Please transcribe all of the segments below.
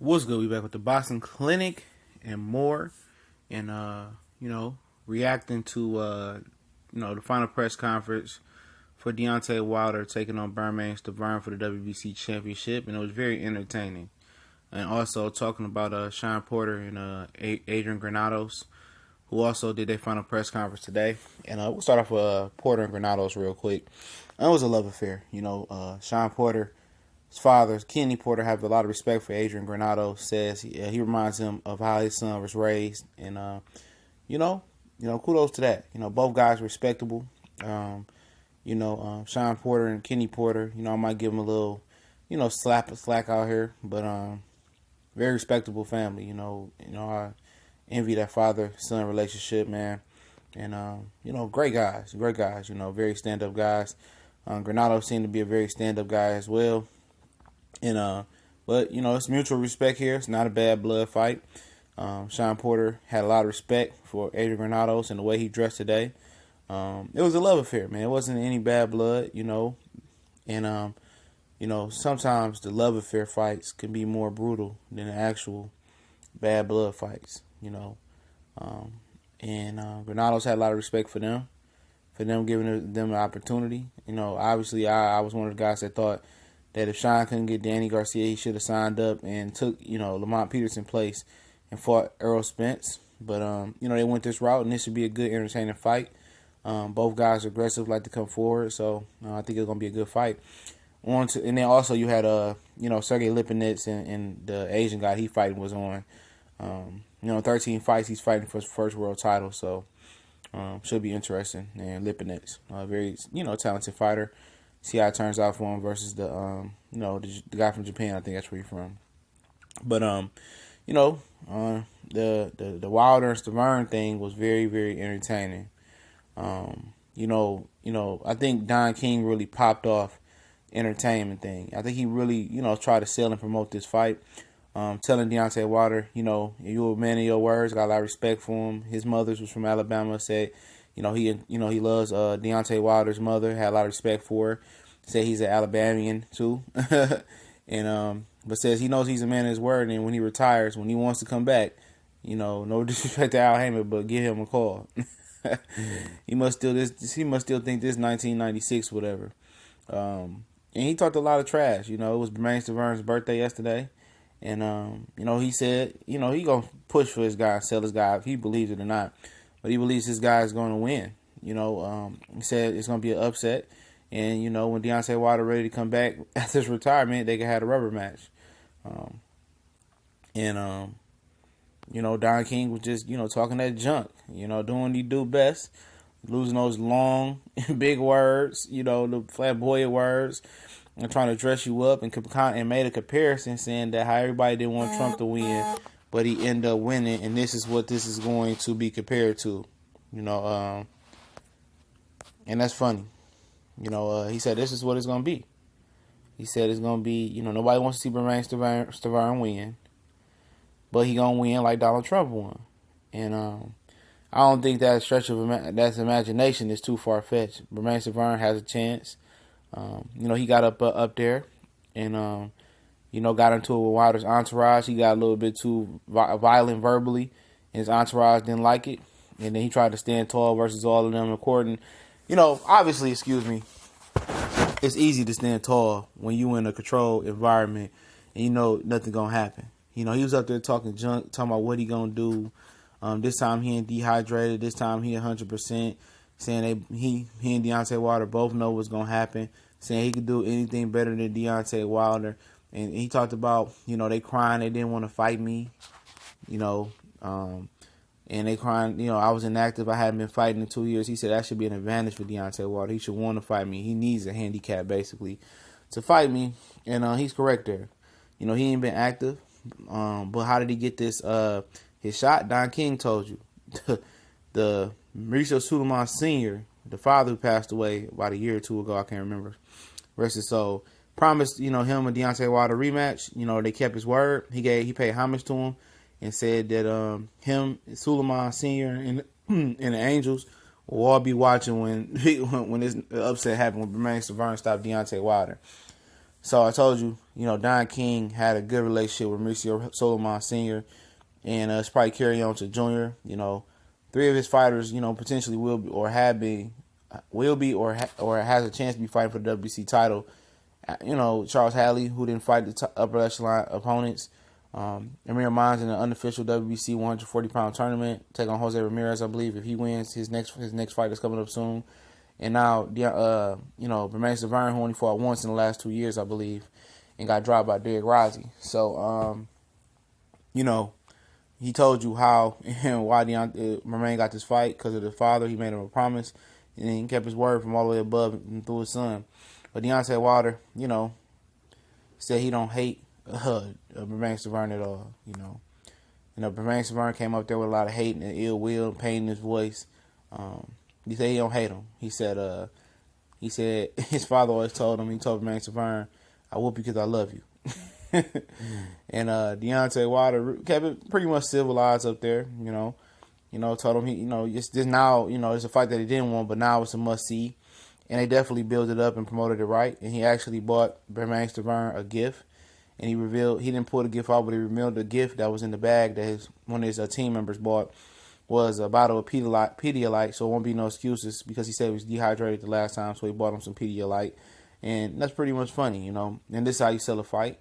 What's good? We back with the Boxing Clinic and more, and reacting to the final press conference for Deontay Wilder taking on Bermane Stiverene for the WBC championship, and it was very entertaining. And also talking about Sean Porter and Adrian Granados, who also did their final press conference today. And we'll start off with Porter and Granados real quick. It was a love affair. Sean Porter, his father, Kenny Porter, have a lot of respect for Adrian Granados. Says he reminds him of how his son was raised, and kudos to that. Both guys respectable. Sean Porter and Kenny Porter. I might give him a little, slack out here, but very respectable family. I envy that father-son relationship, man. And great guys. Very stand-up guys. Granados seemed to be a very stand-up guy as well. And but it's mutual respect here. It's not a bad blood fight. Sean Porter had a lot of respect for Adrian Granados and the way he dressed today. It was a love affair, man. It wasn't any bad blood, And sometimes the love affair fights can be more brutal than the actual bad blood fights, Granados had a lot of respect for them giving them an opportunity. Obviously I was one of the guys that thought that if Sean couldn't get Danny Garcia, he should have signed up and took, Lamont Peterson's place and fought Errol Spence. But, they went this route, and this should be a good, entertaining fight. Both guys are aggressive, like to come forward, so I think it's going to be a good fight. And then also you had, Sergey Lipinets and the Asian guy he fighting was on. 13 fights he's fighting for his first world title, so should be interesting. And Lipinets, very, talented fighter. See how it turns out for him versus the guy from Japan. I think that's where he's from. But the Wilder and Stiverene thing was very, very entertaining. I think Don King really popped off entertainment thing. I think he really, tried to sell and promote this fight. Telling Deontay Wilder, you're a man of your words, got a lot of respect for him. His mother was from Alabama, said, he loves Deontay Wilder's mother, had a lot of respect for her. Said he's an Alabamian too. And but says he knows he's a man of his word, and when he retires, when he wants to come back, no disrespect to Al Heyman, but give him a call. He must still think this 1996 whatever. And he talked a lot of trash. It was Bermane Stiverene's birthday yesterday. And, he said, he going to push for his guy, sell his guy, if he believes it or not. But he believes his guy is going to win. He said it's going to be an upset. And, when Deontay Wilder ready to come back after his retirement, they can have a rubber match. Don King was just, talking that junk, doing what he do best. Losing those long, big words, the flamboyant words. And trying to dress you up and made a comparison saying that how everybody didn't want Trump to win, but he ended up winning, and this is what this is going to be compared to, and that's funny. He said this is what it's going to be. He said it's going to be, nobody wants to see Bermane Stiverene win, but he going to win like Donald Trump won. And I don't think that stretch of that's imagination is too far-fetched. Bermane Stiverene has a chance. He got up there and, got into it with Wilder's entourage. He got a little bit too violent verbally, and his entourage didn't like it. And then he tried to stand tall versus all of them. According, obviously, it's easy to stand tall when you in a controlled environment and nothing gonna happen. He was up there talking junk, talking about what he gonna do. This time he ain't dehydrated. This time he 100%. Saying he and Deontay Wilder both know what's gonna happen. Saying he could do anything better than Deontay Wilder. And he talked about, they crying, they didn't want to fight me. And they crying, I was inactive, I hadn't been fighting in 2 years. He said that should be an advantage for Deontay Wilder. He should want to fight me. He needs a handicap, basically, to fight me. And he's correct there. He ain't been active. But how did he get this his shot? Don King told you. The Mauricio Suleiman Sr., the father who passed away about a year or two ago, I can't remember, rest his soul, promised, him and Deontay Wilder rematch. They kept his word. He paid homage to him and said that him, Suleiman Sr., and the Angels will all be watching when this upset happened when Bermane Stiverene stopped Deontay Wilder. So I told you, Don King had a good relationship with Mauricio Solomon Sr., and it's probably carry on to Junior. Three of his fighters, potentially will be or have been, will be or has a chance to be fighting for the WBC title. Charles Hadley, who didn't fight the upper echelon opponents. Amir Mines in the unofficial WBC 140-pound tournament, take on Jose Ramirez, I believe, if he wins his next fight is coming up soon. And now, Bermane Stiverene, who only fought once in the last 2 years, I believe, and got dropped by Derek Rossi. So, he told you how and why Bermane got this fight, because of the father. He made him a promise, and he kept his word from all the way above and through his son. But Deontay Wilder, said he don't hate Bermane Stiverene at all. Bermane Stiverene came up there with a lot of hate and ill will and pain in his voice. He said he don't hate him. He said his father always told him. He told Bermane Stiverene, "I whoop you because I love you." And Deontay Wilder kept it pretty much civilized up there. Told him it's this now. It's a fight that he didn't want, but now it's a must see. And they definitely built it up and promoted it right. And he actually bought Bermane Stiverene a gift. And he revealed, he didn't pull the gift out, but he revealed the gift that was in the bag that one of his team members bought was a bottle of Pedialyte, so it won't be no excuses, because he said he was dehydrated the last time, so he bought him some Pedialyte. And that's pretty much funny, And this is how you sell a fight.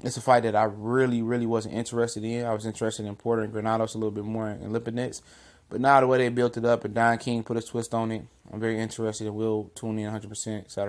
It's a fight that I really, really wasn't interested in. I was interested in Porter and Granados a little bit more, and Lipinets. But now the way they built it up and Don King put a twist on it, I'm very interested and will tune in 100% Saturday.